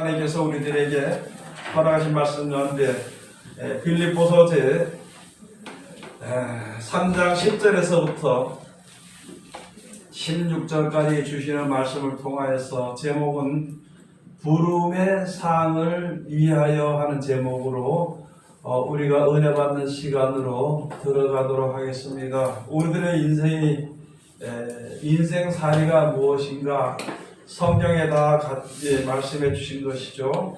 하나님께서 우리들에게 허락하신 말씀 가운데 빌립보서 제 3장 10절에서부터 16절까지 주시는 말씀을 통하여서 제목은 부름의 상을 위하여 하는 제목으로 우리가 은혜 받는 시간으로 들어가도록 하겠습니다. 우리들의 인생살이가 무엇인가 성경에 다 말씀해 주신 것이죠.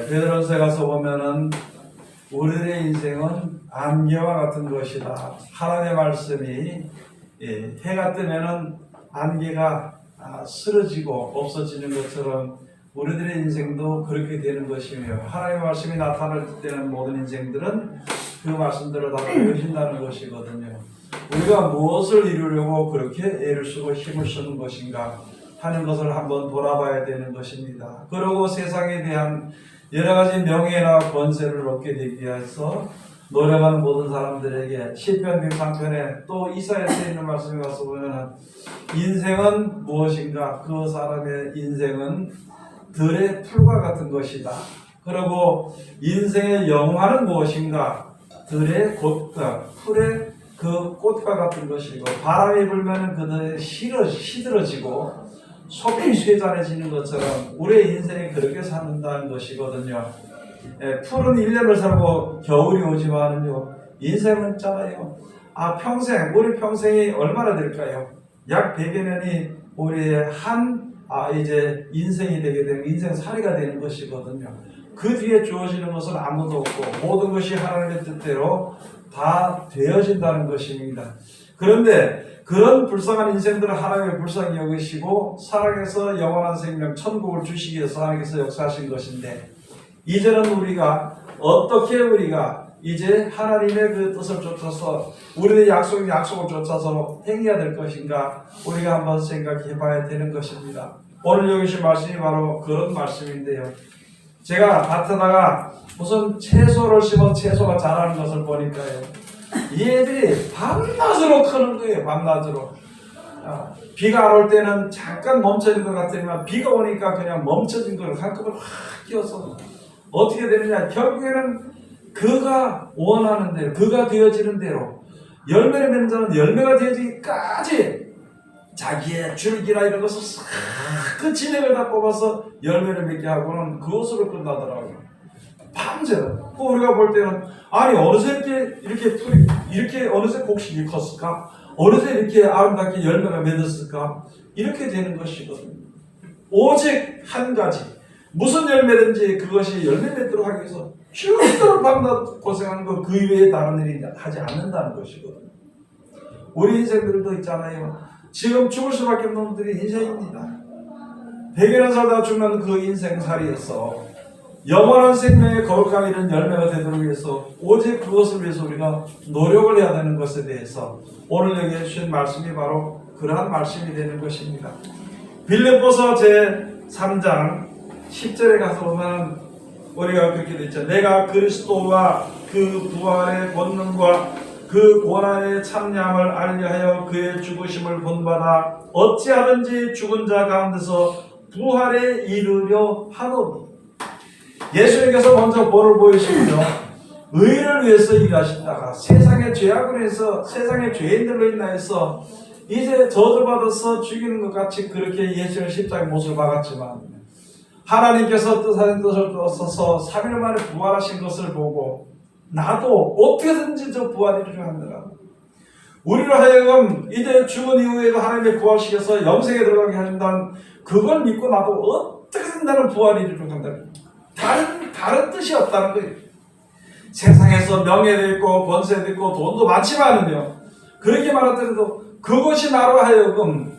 베드로서에 가서 보면은 우리들의 인생은 안개와 같은 것이다. 하나님의 말씀이 해가 뜨면은 안개가 쓰러지고 없어지는 것처럼 우리들의 인생도 그렇게 되는 것이며, 하나님의 말씀이 나타날 때는 모든 인생들은 그 말씀대로 다 되어진다는 것이거든요. 우리가 무엇을 이루려고 그렇게 애를 쓰고 힘을 쓰는 것인가 하는 것을 한번 돌아봐야 되는 것입니다. 그리고 세상에 대한 여러 가지 명예나 권세를 얻게 되기 위해서 노력하는 모든 사람들에게 시편 103편에 또 이사야서에 있는 말씀에 가서 보면 인생은 무엇인가, 그 사람의 인생은 들의 풀과 같은 것이다. 그리고 인생의 영화는 무엇인가, 들의 풀의 그 꽃과 같은 것이고, 바람이 불면 그들의 시들어지고 속이 쇠잔해지는 것처럼 우리의 인생이 그렇게 산다는 것이거든요. 풀은 1년을 살고 겨울이 오지만은요, 인생은 있잖아요. 우리 평생이 얼마나 될까요? 약 100여 년이 우리의 이제 인생이 되게 되면 인생살이가 되는 것이거든요. 그 뒤에 주어지는 것은 아무도 없고 모든 것이 하나님의 뜻대로 다 되어진다는 것입니다. 그런데 그런 불쌍한 인생들을 하나님의 불쌍히 여기시고 사랑해서 영원한 생명 천국을 주시기 위해서 하나님께서 역사하신 것인데, 이제는 우리가 어떻게 이제 하나님의 그 뜻을 쫓아서 우리의 약속을 쫓아서 행해야 될 것인가, 우리가 한번 생각해 봐야 되는 것입니다. 오늘 여기 주신 말씀이 바로 그런 말씀인데요. 제가 밭에다가 무슨 채소를 심어서 채소가 자라는 것을 보니까요, 이 애들이 밤낮으로 크는 거예요. 밤낮으로. 비가 안 올 때는 잠깐 멈춰진 것 같으면 비가 오니까 그냥 멈춰진 걸 한꺼번에 확 끼워서 어떻게 되느냐, 결국에는 그가 원하는 대로, 그가 되어지는 대로 열매를 맺는 자는 열매가 되어지기까지 자기의 줄기나 이런 것을 그 진액을 다 뽑아서 열매를 맺게 하고는 그것으로 끝나더라고요. 밤새도. 우리가 볼 때는 어느새 이렇게 풀이 이렇게 어느새 곡식이 컸을까? 어느새 이렇게 아름답게 열매가 맺었을까? 이렇게 되는 것이거든요. 오직 한 가지, 무슨 열매든지 그것이 열매 맺도록 하기 위해서 죽도록 밤낮 고생하는 것, 그 이외에 다른 일이 하지 않는다는 것이거든요. 우리 인생들도 있잖아요. 지금 죽을 수밖에 없는 놈들이 인생입니다. 100여 년 살다가 죽는 그 인생살이에서 영원한 생명의 거룩함 이런 열매가 되도록 위해서 오직 그것을 위해서 우리가 노력을 해야 되는 것에 대해서 오늘 여기 해주신 말씀이 바로 그러한 말씀이 되는 것입니다. 빌립보서 제 3장 10절에 가서 보면 우리가 그렇게 되죠. 내가 그리스도와 그 부활의 권능과 그 고난의 참념을 알려하여 그의 죽으심을 본받아 어찌하든지 죽은 자 가운데서 부활에 이르려 하노니. 예수님께서 먼저 본을 보이시며 의를 위해서 일하시다가 세상의 죄악을 위해서 세상의 죄인들로 인하여서 이제 저주받아서 죽이는 것 같이 그렇게 예수의 십자가의 못을 박았지만, 하나님께서 뜻하는 뜻을 쫓아서 3일 만에 부활하신 것을 보고 나도 어떻게든지 저 부활을 이루려한다. 우리를 하여금 이제 죽은 이후에도 하나님의 부활시켜서 영생에 들어가게 하신다는 그걸 믿고 나도 어떻게든 나는 부활을 이루려고 한다. 다른 뜻이 없다는 거예요. 세상에서 명예도 있고 권세도 있고 돈도 많지만은요, 그렇게 말하더라도 그것이 나로 하여금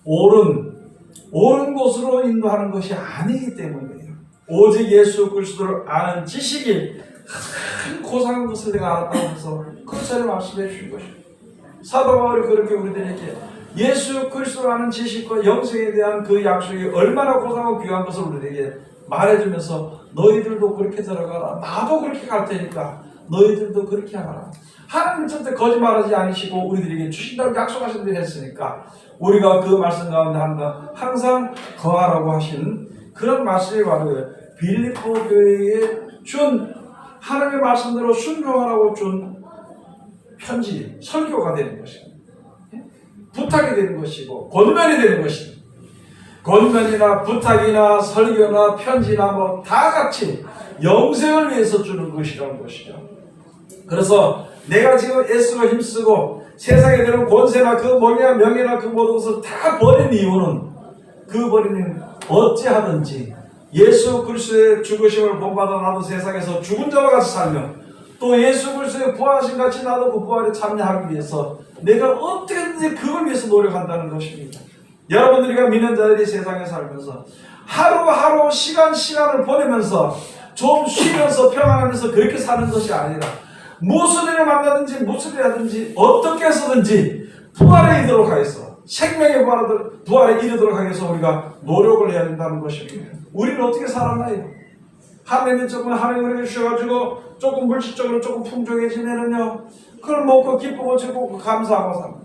옳은 곳으로 인도하는 것이 아니기 때문이에요. 오직 예수 그리스도를 아는 지식이 큰 고상한 것을 내가 알았다고 해서 그것을 말씀해 주신 것입니다. 사도 바울이 그렇게 우리들에게 예수 그리스도를 아는 지식과 영생에 대한 그 약속이 얼마나 고상하고 귀한 것을 우리에게 말해주면서 너희들도 그렇게 들어가라, 나도 그렇게 갈 테니까 너희들도 그렇게 하라. 하나님 절대 거짓말하지 않으시고 우리들에게 주신다고 약속하신 대로 했으니까 우리가 그 말씀 가운데 항상 거하라고 하신 그런 말씀이 바로 빌립보 교회에 준 하나님의 말씀대로 순종하라고 준 편지, 설교가 되는 것입니다. 부탁이 되는 것이고 권면이 되는 것입니다. 권면이나 부탁이나 설교나 편지나 뭐 다 같이 영생을 위해서 주는 것이라는 것이죠. 그래서 내가 지금 애쓰고 힘쓰고 세상에 되는 권세나 그 뭐냐 명예나 그 모든 것을 다 버린 이유는 그 버리는 어찌하든지 예수 그리스도의 죽으심을 본받아 나도 세상에서 죽은 자와 같이 살며 또 예수 그리스도의 부활하신 같이 나도 그 부활에 참여하기 위해서 내가 어떻게든지 그걸 위해서 노력한다는 것입니다. 여러분들이가 믿는 자들이 세상에 살면서 하루하루 시간을 보내면서 좀 쉬면서 평안하면서 그렇게 사는 것이 아니라 무슨 일을 만나든지 무슨 일을 하든지 어떻게 해서든지 부활에 이르도록 하겠어. 생명의 부활에 이르도록 하기 위해서 우리가 노력을 해야 된다는 것입니다. 우리는 어떻게 살았나요? 하나님이 조금 하나님 우리를 주셔가지고 조금 물질적으로 조금 풍족해지면은요 그걸 먹고 기쁘고 즐겁고 감사하고 삽니다.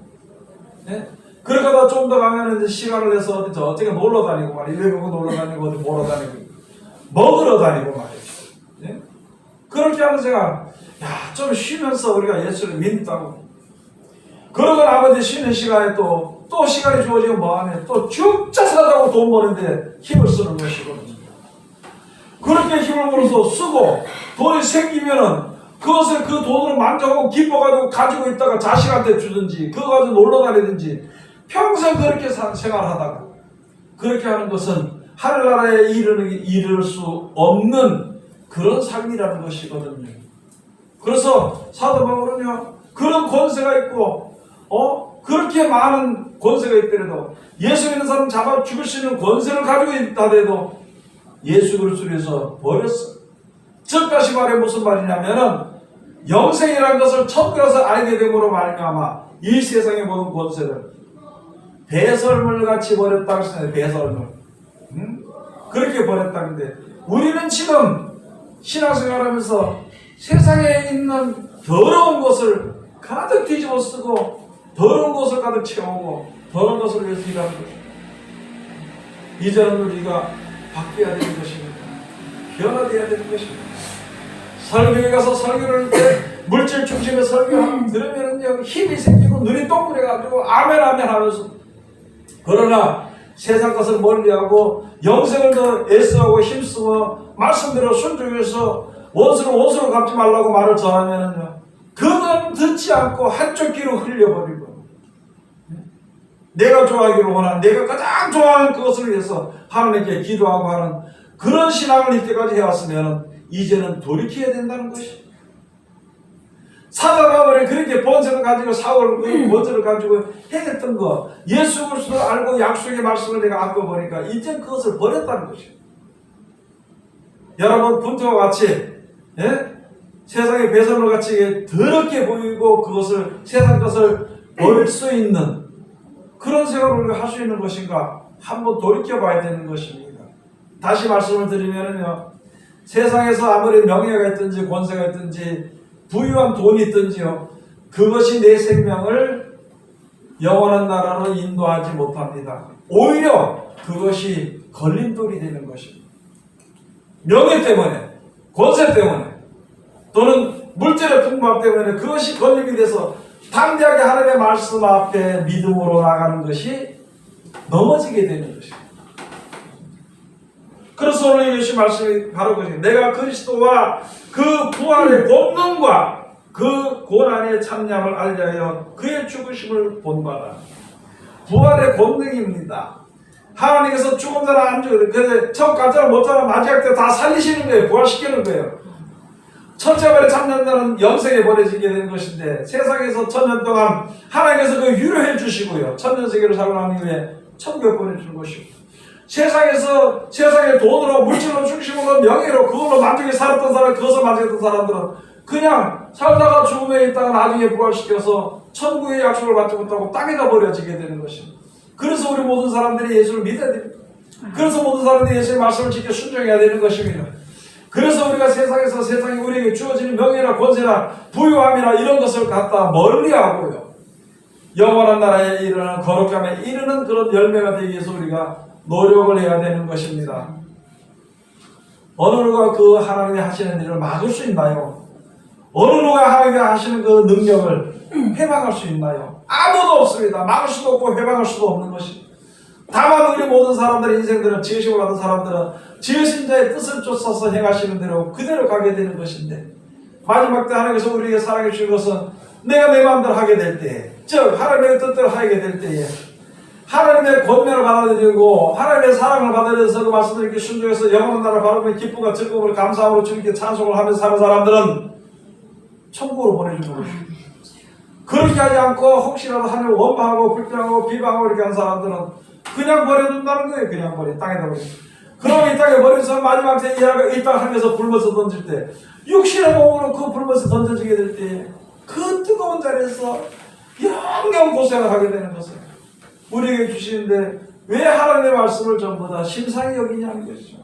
네? 그러다가 좀 더 가면은 이제 시간을 내서 어떻게 놀러 다니고 말이에요. 외국에 놀러 다니고 어디 보러 다니고 먹으러 다니고 말이에요. 네? 그렇게 하면 제가 좀 쉬면서 우리가 예수를 믿는다고 그러고 나머지 쉬는 시간에 또 시간이 주어지면 뭐하냐 또 죽자 사자고 돈 버는데 힘을 쓰는 것이거든요. 그렇게 힘을 벌어서 쓰고 돈이 생기면은 그것을 그 돈으로 만족하고 기뻐가지고 가지고 있다가 자식한테 주든지 그거 가지고 놀러 다니든지 평생 그렇게 생활하다가 그렇게 하는 것은 하늘나라에 이를 수 없는 그런 삶이라는 것이거든요. 그래서 사도 바울은요 그런 권세가 있고 그렇게 많은 권세가 있더라도 예수 믿는 사람 잡아 죽일 수 있는 권세를 가지고 있다 해도 예수 그리스도를 위해서 버렸어. 즉 다시 말해 무슨 말이냐면은 영생이라는 것을 천국에 가서 알게 됨으로 말미암아 이 세상의 모든 권세를 배설물 같이 버렸다고 했어요. 배설물. 그렇게 버렸다는데 우리는 지금 신앙생활하면서 세상에 있는 더러운 것을 가득 뒤집어 쓰고 더러운 것을 가득 채우고 더러운 것을 위해서 일하는 것입니다. 이제는 우리가 바뀌어야 되는 것입니다. 변화되어야 되는 것입니다. 설교에 가서 설교를 할 때 물질 중심의 설교를 들으면 힘이 생기고 눈이 동그래가지고 아멘 아멘 하면서 그러나 세상 것을 멀리하고 영생을 더 애써하고 힘쓰고 말씀대로 순종해서 원수를 원수로 갚지 말라고 말을 전하면은요 그건 듣지 않고 한쪽 귀로 흘려버리고 내가 좋아하기를 원하는 내가 가장 좋아하는 그것을 위해서 하나님께 기도하고 하는 그런 신앙을 이때까지 해왔으면 이제는 돌이켜야 된다는 것이 사도 바울이 그렇게 번제를 가지고 사울 그 번제를 가지고 행했던 거 예수 그리스도를 알고 약속의 말씀을 내가 안고 보니까 이제 그것을 버렸다는 것이에요. 여러분 분투와 같이 세상의 배설물 같이 더럽게 보이고 그것을 세상 것을 버릴 수 있는 그런 생활을 우리가 할 수 있는 것인가 한번 돌이켜봐야 되는 것입니다. 다시 말씀을 드리면요 세상에서 아무리 명예가 있든지 권세가 있든지 부유한 돈이 있든지요 그것이 내 생명을 영원한 나라로 인도하지 못합니다. 오히려 그것이 걸림돌이 되는 것입니다. 명예 때문에 권세 때문에 또는 물질의 풍부함 때문에 그것이 걸림이 돼서 담대하게 하나님의 말씀 앞에 믿음으로 나가는 것이 넘어지게 되는 것입니다. 그래서 오늘 예수 말씀이 바로 그것입니다. 내가 그리스도와 그 부활의 권능과 그 고난의 참념을 알려하여 그의 죽으심을 본받아. 부활의 권능입니다. 하나님께서 죽은 자를 안 죽어요. 그래서 첫 가짜를 못 자라 마지막 때 다 살리시는 거예요. 부활시키는 거예요. 첫째 발에 참는 자는 영생에 버려지게 되는 것인데 세상에서 천년 동안 하나님께서 그 유료해 주시고요. 천년세계를 살고 난 이후에 천국에 보내주는 것이고 세상에서 세상의 돈으로 물질로 중심으로 명예로 그걸로 만족해 살았던 사람 그것을 만족했던 사람들은 그냥 살다가 죽음에 있다가 나중에 부활시켜서 천국의 약속을 받지 못하고 땅에다 버려지게 되는 것입니다. 그래서 우리 모든 사람들이 예수를 믿어야 됩니다. 그래서 모든 사람들이 예수의 말씀을 지켜 순종해야 되는 것입니다. 그래서 우리가 세상에서 세상이 우리에게 주어지는 명예나 권세나 부유함이나 이런 것을 갖다 멀리하고요 영원한 나라에 이르는 거룩함에 이르는 그런 열매가 되기 위해서 우리가 노력을 해야 되는 것입니다. 어느 누가 그 하나님이 하시는 일을 막을 수 있나요? 어느 누가 하나님이 하시는 그 능력을 회방할 수 있나요? 아무도 없습니다. 막을 수도 없고 회방할 수도 없는 것이. 다만 우리 모든 사람들의 인생들은, 지으심을 받은 사람들은 지으신 자의 뜻을 쫓아서 행하시는 대로 그대로 가게 되는 것인데, 마지막 때 하나님께서 우리에게 사랑해 주신 것은 내가 내 마음대로 하게 될 때에, 즉 하나님의 뜻대로 하게 될 때에 하나님의 권면을 받아들이고 하나님의 사랑을 받아들여서 그 말씀을 순종해서 영원한 나라를 바라보며 기쁨과 즐거움을 감사함으로 주님께 찬송을 하면서 사는 사람들은 천국으로 보내주는 것입니다. 그렇게 하지 않고 혹시라도 하나님을 원망하고 불평하고 비방하고 이렇게 하는 사람들은 그냥 버려둔다는 거예요. 그냥 땅에다 버려. 그럼 이 땅에 버려서 마지막 때 이 땅 하면서 불못에 던질 때, 육신의 몸으로 그 불못에 던져지게 될 때 그 뜨거운 자리에서 영영 고생을 하게 되는 것을 우리에게 주시는데, 왜 하나님의 말씀을 전부 다 심상히 여기냐는 것이죠.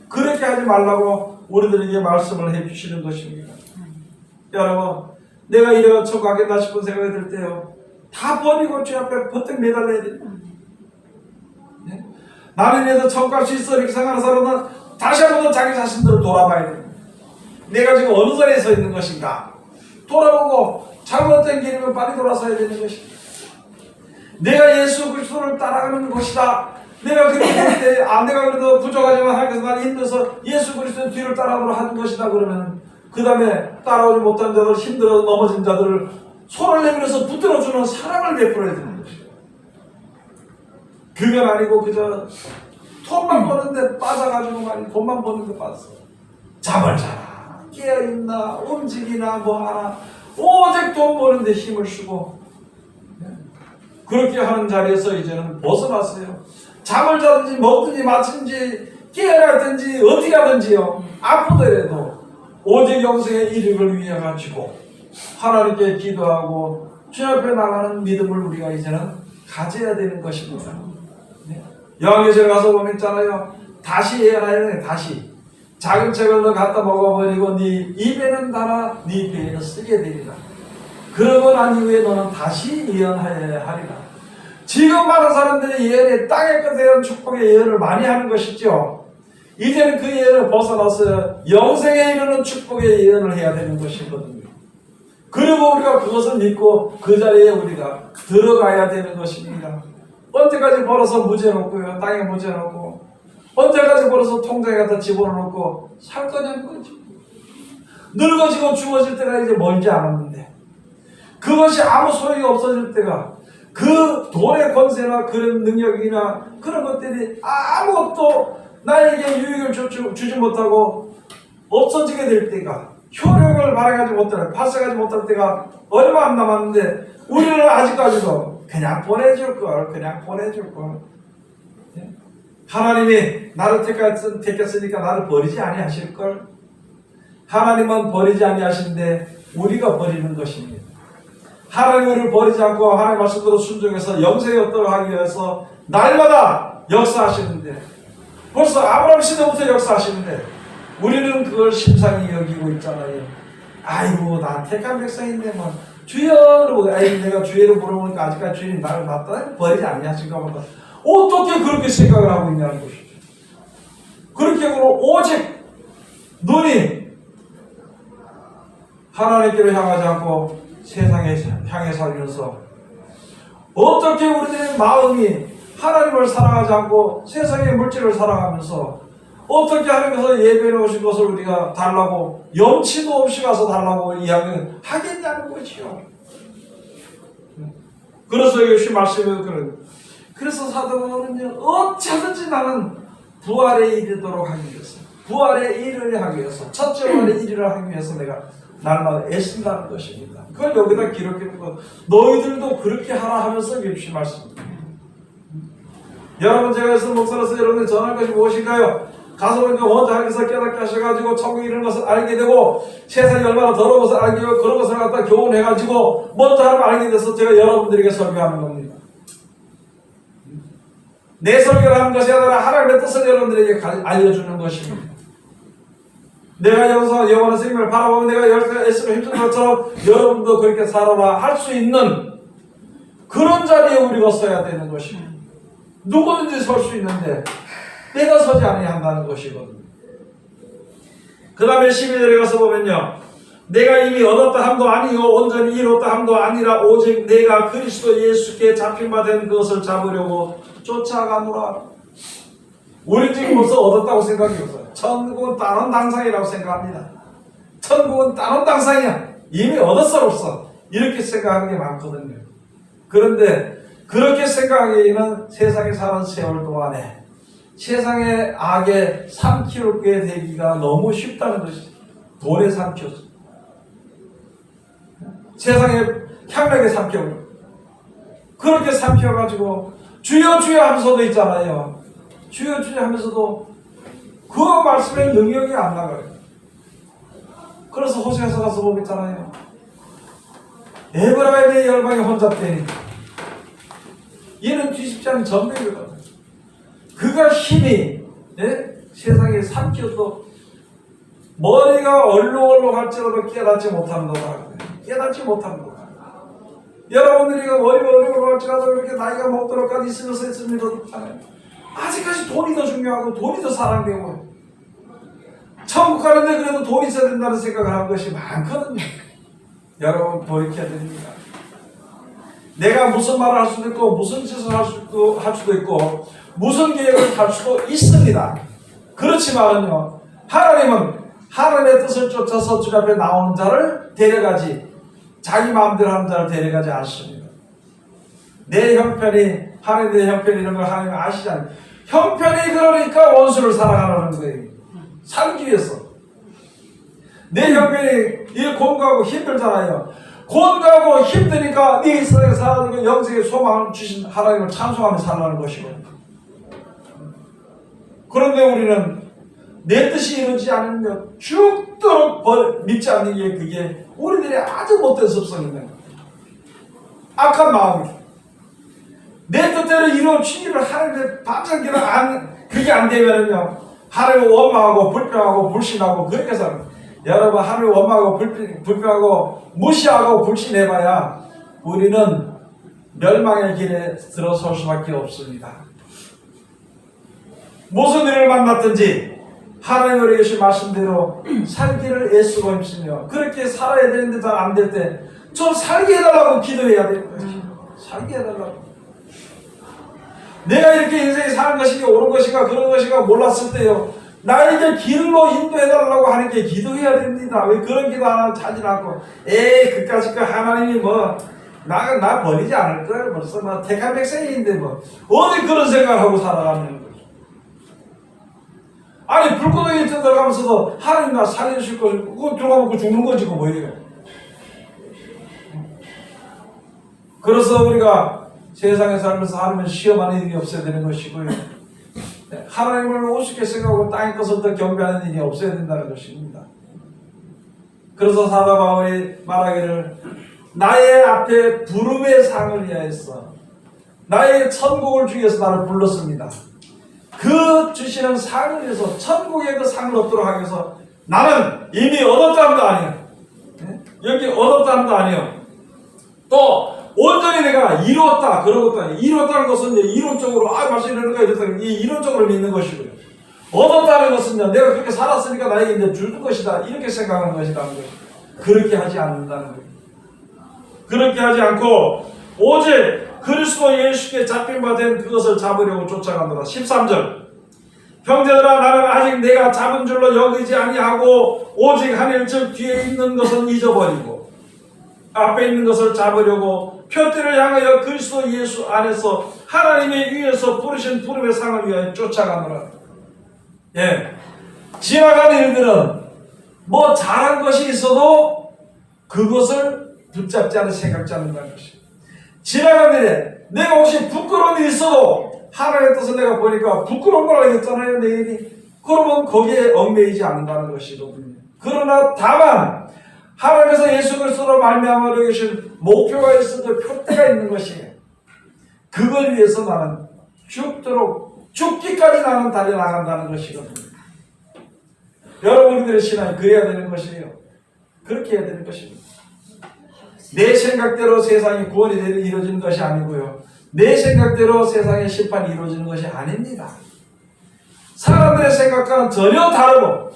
그렇게 하지 말라고 우리들에게 말씀을 해주시는 것입니다. 여러분, 내가 이래가 천국 가겠나 싶은 생각이 들 때요, 다 버리고 주 앞에 버뜩 매달려야 돼요. 네? 나는 이래서 천국 갈 수 있어 이렇게 생각하는 사람은 다시 한 번 더 자기 자신들을 돌아봐야 돼요. 내가 지금 어느 자리에 서 있는 것인가 돌아보고, 잘못된 길이면 빨리 돌아서야 되는 것입니다. 내가 예수 그리스도를 따라가는 것이다. 내가 그렇게 할 때, 내가 그래도 부족하지만 하나님께서 나를 힘들어서 예수 그리스도의 뒤를 따라가도록 하는 것이다. 그러면 그 다음에 따라오지 못한 자들, 힘들어 넘어진 자들을 손을 내밀어서 붙들어주는 사랑을 베풀어야 되는 것이다. 그건 아니고 그저 돈만 버는데 빠져가지고만, 돈만 버는데 빠졌어. 잠을 자라, 깨어있나, 움직이나, 뭐 하나, 오직 돈 버는데 힘을 쓰고, 그렇게 하는 자리에서 이제는 벗어났어요. 잠을 자든지 먹든지 마든지 깨어나든지 어떻게 하든지요, 아프더라도 오직 영생의 이름을 위해 가지고 하나님께 기도하고 주 앞에 나가는 믿음을 우리가 이제는 가져야 되는 것입니다. 요한계시록 가서 보면 있잖아요. 다시 예언해야 돼. 다시 작은 책을 너 갖다 먹어버리고 네 입에는 달아 네 배에는 쓰게 되리라. 그러고 난 이후에 너는 다시 예언하여야 하리라. 지금 많은 사람들이 예언의 땅의 것에 대한 축복의 예언을 많이 하는 것이죠. 이제는 그 예언을 벗어나서 영생에 이르는 축복의 예언을 해야 되는 것이거든요. 그리고 우리가 그것을 믿고 그 자리에 우리가 들어가야 되는 것입니다. 언제까지 벌어서 무죄놓고요, 땅에 무죄놓고, 언제까지 벌어서 통장에 갖다 집어넣고 살 거냐는 거죠. 늙어지고 죽어질 때가 이제 멀지 않았는데, 그것이 아무 소용이 없어질 때가, 그 돈의 권세나 그런 능력이나 그런 것들이 아무것도 나에게 유익을 주지 못하고 없어지게 될 때가, 효력을 발휘하지 못할, 발생하지 못할 때가 얼마 안 남았는데, 우리는 아직까지도 그냥 보내줄걸, 그냥 보내줄걸. 하나님이 나를 택했으니까 나를 버리지 아니하실걸. 하나님은 버리지 아니하시는데 우리가 버리는 것입니다. 하나님 우리를 버리지 않고 하나님의 말씀대로 순종해서 영생에 얻도록 하기 위해서 날마다 역사하시는데, 벌써 아브라함 시대부터 역사하시는데 우리는 그걸 심상히 여기고 있잖아요. 아이고, 난 택한 백성인데 뭐 주여, 아이고 내가 주의를 물어보니까 아직까지 주인이 나를 놨다 버리지 않냐신가 보다. 어떻게 그렇게 생각을 하고 있냐는 것이죠. 그렇게 오직 눈이 하나님께로 향하지 않고 세상에 향해 살면서, 어떻게 우리들의 마음이 하나님을 사랑하지 않고 세상의 물질을 사랑하면서 어떻게 하나님께서 예배해 오신 것을 우리가 달라고, 염치도 없이 가서 달라고 이야기를 하겠냐는 것이요. 그래서 예수 말씀에 그래서 사도 바울은요, 어찌하든지 나는 부활에 이르도록 하기 위해서, 부활에 이르려 하기 위해서, 첫째 부활에 이르려 하기 위해서 내가 날마다 애쓴다는 것입니다. 그걸 여기다 기록해놓고 너희들도 그렇게 하라 하면서 예수 말씀입니다. 여러분, 제가 예수 목사로서 여러분들 전할 것이 무엇인가요? 가서 보니까 먼저 하나님께서 깨닫게 하셔가지고 천국에 이르는 것을 알게 되고, 세상이 얼마나 더러운 것을 알게 되고, 그런 것을 갖다 교훈해가지고 먼저 하나님 알게 돼서 제가 여러분들에게 설교하는 겁니다. 내 설교를 하는 것이 아니라 하나님의 뜻을 여러분들에게 알려주는 것입니다. 내가 여기서 영원한 생명을 바라보면 내가 예수를 힘준 것처럼 여러분도 그렇게 살아라 할 수 있는 그런 자리에 우리가 서야 되는 것입니다. 누구든지 설 수 있는데 내가 서지 않아야 한다는 것이거든요. 그 다음에 12절에 가서 보면요, 내가 이미 얻었다 함도 아니요 온전히 이뤘다 함도 아니라 오직 내가 그리스도 예수께 잡힌 바 된 그것을 잡으려고 쫓아가노라. 우리 지금 벌써 얻었다고 생각이 없어요. 천국은 다른 당상이라고 생각합니다. 천국은 다른 당상이야. 이미 얻었어 없어. 이렇게 생각하는 게 많거든요. 그런데 그렇게 생각하기에는 세상에 사는 세월 동안에 세상의 악에 삼키게 되기가 너무 쉽다는 것이 돈에 삼켰어. 세상의 향락에 삼켜버려. 그렇게 삼켜가지고 주여 주여 하면서도 있잖아요. 주여 주여 하면서도 그 말씀에 능력이 안 나가요. 그래서 호세아서 가서 보겠잖아요. 에브라임의 열방이 혼자 때니 얘는 뒤집지 않은 전쟁이거든. 그가 힘이 세상에 삼켜도 머리가 얼룩얼룩 할지라도 깨닫지 못하는 거다. 깨닫지 못하는 거다. 여러분들이 머리가 얼룩얼룩 할지라도 이렇게 나이가 먹도록까지 있으면서 했으면 좋잖아요. 아직까지 돈이 더 중요하고 돈이 더 사랑되고 천국 가는데 그래도 돈이 있어야 된다는 생각을 하는 것이 많거든요. 여러분 돌이켜야 됩니다. 내가 무슨 말을 할 수도 있고 무슨 짓을 할 수도 있고 무슨 계획을 할 수도 있습니다. 그렇지만요, 하나님은 하나님의 뜻을 쫓아서 주 앞에 나오는 자를 데려가지 자기 마음대로 하는 자를 데려가지 않습니다. 내 형편이 하나님의 형편이라는 걸 하나님은 아시잖아요. 형편이 그러니까 원수를 사랑하라는 거예요. 살기 위해서. 내 형편이 곤고하고 힘들잖아요. 곤고하고 힘드니까 네 인생에 살아가는 영생의 소망을 주신 하나님을 찬송하며 살라는 것이고, 그런데 우리는 내 뜻이 이루어지지 않으면 죽도록 믿지 않는 게 그게 우리들의 아주 못된 습성입니다. 악한 마음이죠. 내 뜻대로 이루어지기를 하나님의 반짝이는 그게 안 되면요, 하나님을 원망하고 불평하고 불신하고 그렇게 살아요. 여러분, 하나님을 원망하고 불평하고 무시하고 불신해봐야 우리는 멸망의 길에 들어설 수밖에 없습니다. 무슨 일을 만났든지 하나님 우리 예수 말씀대로 살기를 애쓰고 힘쓰며 그렇게 살아야 되는데 잘 안 될 때 좀 살게 해달라고 기도해야 되는 거죠. 살게 해달라고. 내가 이렇게 인생에 사는 것이 옳은 것인가 그런 것인가 몰랐을 때요, 나에게 길로 인도해달라고 하는 게 기도해야 됩니다. 왜 그런 기도 하나 찾지 않고 그까짓 하나님이 나 버리지 않을 거예요. 벌써 택한 백성인데 어디 그런 생각을 하고 살아가는 거죠. 아니 불구덩이에 들어가면서도 하나님 나 살려주실 거고 그거 들어가면 죽는 거지 그거 뭐예요. 그래서 우리가 세상에 살면서 하나님을 시험하는 일이 없어야 되는 것이고요, 하나님을 우습게 생각하고 땅의 것을 더 경배하는 일이 없어야 된다는 것입니다. 그래서 사도 바울이 말하기를 나의 앞에 부름의 상을 위하여서 나의 천국을 주기 위해서 나를 불렀습니다. 그 주시는 상을 위해서 천국의 그 상을 얻도록 하기 위해서 나는 이미 얻었다는 거 아니에요. 여기 얻었다는 거 아니에요. 또 온전히 내가 이루었다 그런 것도 아니에요. 이루었다는 것은 이론적으로 말씀 이러니까 이랬다 이 이론적으로 믿는 것이고요. 얻었다는 것은요, 내가 그렇게 살았으니까 나에게 이제 주는 것이다 이렇게 생각하는 것이라는 거예요. 그렇게 하지 않는다는 거예요. 그렇게 하지 않고 오직 그리스도 예수께 잡힌 바 된 그것을 잡으려고 쫓아간다. 13절 형제들아 나는 아직 내가 잡은 줄로 여기지 아니하고 오직 하늘 즉 뒤에 있는 것은 잊어버리고 앞에 있는 것을 잡으려고 표대를 향하여 그리스도 예수 안에서 하나님의 위에서 부르신 부름의 상을 위하여 쫓아가노라. 지나간 일들은 잘한 것이 있어도 그것을 붙잡지 않는 생각지 않는다는 것이. 지나간 일에 내가 혹시 부끄러운 일이 있어도 하나님의 뜻을 내가 보니까 부끄러운 거라고 했잖아요, 내 일이. 그러면 거기에 얽매이지 않는다는 것이거든요. 그러나 다만 하나님께서 예수 그리스도로 말미암아 계신 목표가 있어도 표대가 있는 것이에요. 그걸 위해서 나는 죽기까지 나는 달려나간다는 것이거든요. 여러분들의 신앙이 그래야 되는 것이에요. 그렇게 해야 되는 것입니다. 내 생각대로 세상이 구원이 이루어지는 것이 아니고요, 내 생각대로 세상의 심판이 이루어지는 것이 아닙니다. 사람들의 생각과는 전혀 다르고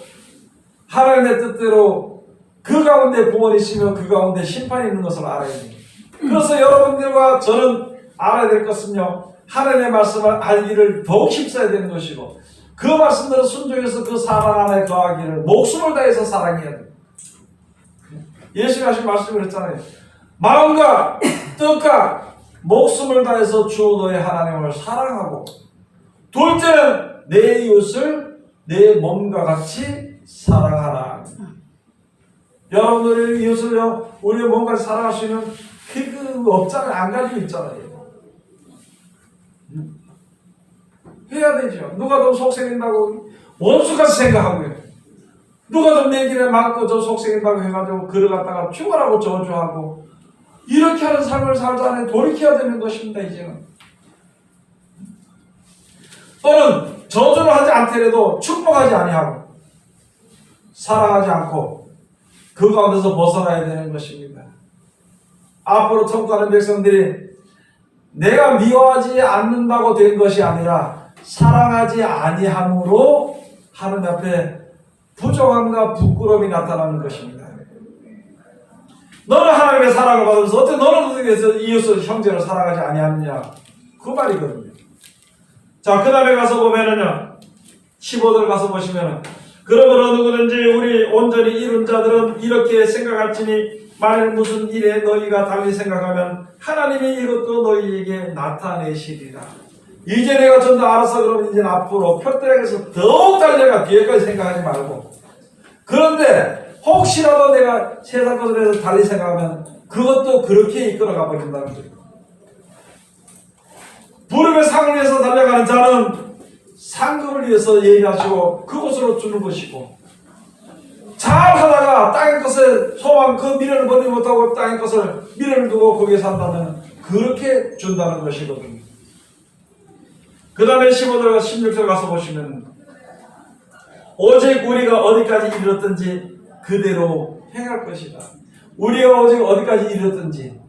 하나님의 뜻대로 그 가운데 구원이 있으며 그 가운데 심판이 있는 것을 알아야 됩니다. 그래서 여러분들과 저는 알아야 될 것은요, 하나님의 말씀을 알기를 더욱 힘써야 되는 것이고, 그 말씀대로 순종해서 그 사랑 안에 거하기를 목숨을 다해서 사랑해야 돼요. 예수가 하신 말씀을 했잖아요. 마음과 뜻과 목숨을 다해서 주 너의 하나님을 사랑하고, 둘째는 내 이웃을 내 몸과 같이 사랑하라. 여러분들의 이웃을요, 우리의 몸과 사랑할 수 있는 그 없잖아요. 안 가지고 있잖아요. 해야 되죠. 누가 더 속썩인다고 원수같이 생각하고요. 누가 더 내 길에 막고 저 속썩인다고 해가지고 그를 갖다가 죽어라고 저주하고, 이렇게 하는 삶을 살자니 돌이켜야 되는 것입니다. 이제는. 또는 저주를 하지 않더라도 축복하지 아니하고 사랑하지 않고 그 가운데서 벗어나야 되는 것입니다. 앞으로 통과하는 백성들이 내가 미워하지 않는다고 된 것이 아니라 사랑하지 아니함으로 하나님 앞에 부족함과 부끄러움이 나타나는 것입니다. 너는 하나님의 사랑을 받으면서 어떻게 너는 이웃을 형제를 사랑하지 아니하느냐, 그 말이거든요. 자, 그 다음에 가서 보면은요, 15절 가서 보시면은, 그러므로 누구든지 우리 온전히 이룬 자들은 이렇게 생각할지니 만일 무슨 일에 너희가 달리 생각하면 하나님이 이것도 너희에게 나타내시리라. 이제 내가 좀 더 알아서 그러면 이제 앞으로 표대에서 더욱 달려가 뒤에까지 생각하지 말고, 그런데 혹시라도 내가 세상 것을 해서 달리 생각하면 그것도 그렇게 이끌어가 버린다는 거예요. 부름의 상을 위해서 달려가는 자는 상급을 위해서 예의하시고 그곳으로 주는 것이고, 잘하다가 땅의 것을 소망 그 미련을 버리지 못하고 땅의 것을 미련을 두고 거기에 산다면 그렇게 준다는 것이거든요. 그 다음에 15절과 16절 가서 보시면, 오직 우리가 어디까지 이르렀든지 그대로 행할 것이다. 우리가 오직 어디까지 이르렀든지,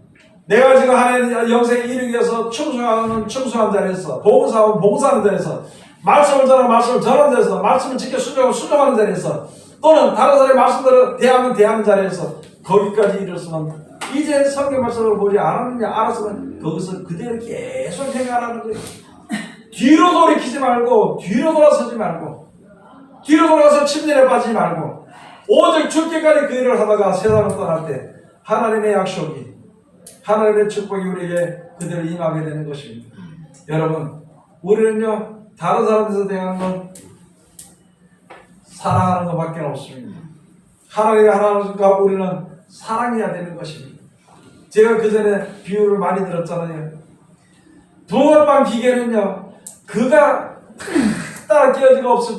내가 지금 하나님 영생에 이르기 위해서 충성한 자리에서, 봉사하고 봉사하는 자리에서, 말씀을 전하는 말씀을 전하는 자리에서, 말씀을 지켜 순종하는 자리에서, 또는 다른 사람의 말씀대로 대하는 자리에서 거기까지 이르렀으면 이제 성경 말씀을 보지 않았느냐, 알았으면 거기서 그대로 계속 행하라는 거예요. 뒤로 돌이키지 말고, 뒤로 돌아서지 말고, 뒤로 돌아서 침전에 빠지지 말고, 오직 죽기까지 그 일을 하다가 세상을 떠날 때 하나님의 약속이, 하나님의 축복이 우리에게 그대로 임하게 되는 것입니다. 여러분, 우리는요, 다른 사람들에서 대하는 건 사랑하는 것밖에 없습니다. 하나님의 하나님과 우리는 사랑해야 되는 것입니다. 제가 그 전에 비유를 많이 들었잖아요. 붕어빵 기계는요, 그가 따라 끼어지가 없을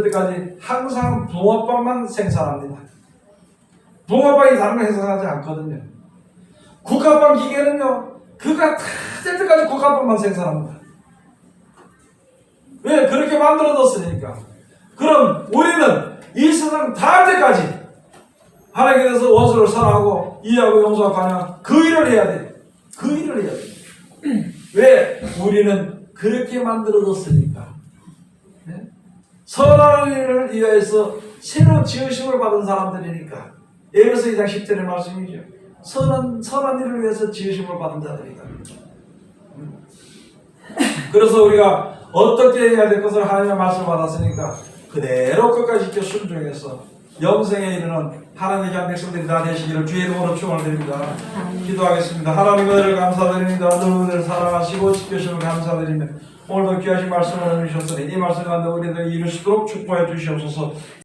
때까지 항상 붕어빵만 생산합니다. 붕어빵이 다른 거 생산하지 않거든요. 국화빵 기계는요, 그가 다 될 때까지 국화빵만 생산합니다. 왜? 그렇게 만들어졌으니까. 그럼 우리는 이 세상 다 할 때까지 하나님께서 원수를 사랑하고 이해하고 용서하고 하는 그 일을 해야 돼. 그 일을 해야 돼. 왜? 우리는 그렇게 만들어졌으니까. 네? 선한 일을 위해서 새로 지으심을 받은 사람들이니까. 에베소 2장 10절의 말씀이죠. 선한 일을 위해서 지으심을 받은 자들이다. 그래서 우리가 어떻게 해야 될 것을 하나님의 말씀을 받았으니까 그대로 끝까지 지켜 순종해서 영생에 이르는 하나님의 귀한 백성들이 다 되시기를 주의 이름으로 축원드립니다. 기도하겠습니다. 하나님 은혜를 감사드립니다. 너희를 사랑하시고 지켜주시면 감사드리며 오늘도 귀하신 말씀을 주셨으니 이 말씀 가운데 우리들 이룰 수 있도록 축복해 주시옵소서.